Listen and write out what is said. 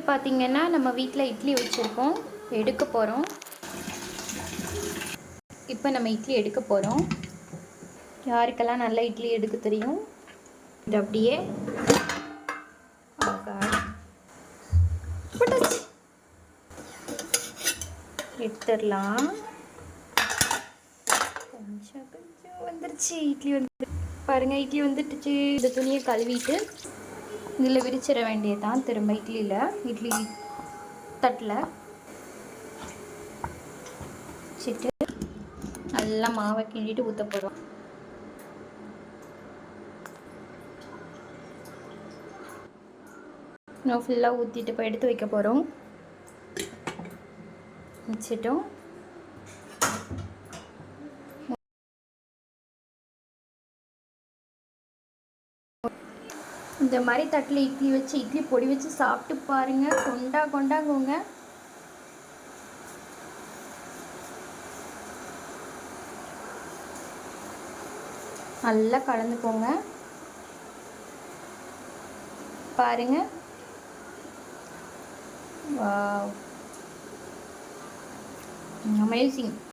பார்த்தீங்கன்னா நம்ம வீட்டில் இட்லி வச்சுருக்கோம், எடுக்க போகிறோம். இப்போ நம்ம இட்லி எடுக்க போகிறோம். யாருக்கெல்லாம் நல்ல இட்லி எடுக்க தெரியும், இது அப்படியே எடுத்துடலாம். கொஞ்சம் கொஞ்சம் வந்துருச்சு இட்லி வந்து பாருங்கள், இட்லி வந்துட்டுச்சு. இந்த துணியை கழுவிட்டு இதில் விரிச்சிட வேண்டியதுதான். திரும்ப இட்லி தட்டில் வச்சுட்டு நல்லா மாவை கிண்டிட்டு ஊற்ற போகிறோம். இன்னும் ஃபுல்லாக ஊற்றிட்டு இப்போ எடுத்து வைக்க போகிறோம். வச்சிட்டோம். இந்த மாதிரி தட்டில் இட்லி வச்சு இட்லி பொடி வச்சு சாப்பிட்டு பாருங்கள். கொண்டாங்கோங்க. நல்லா கலந்துக்கோங்க. பாருங்க, வாவ், அமேசிங்.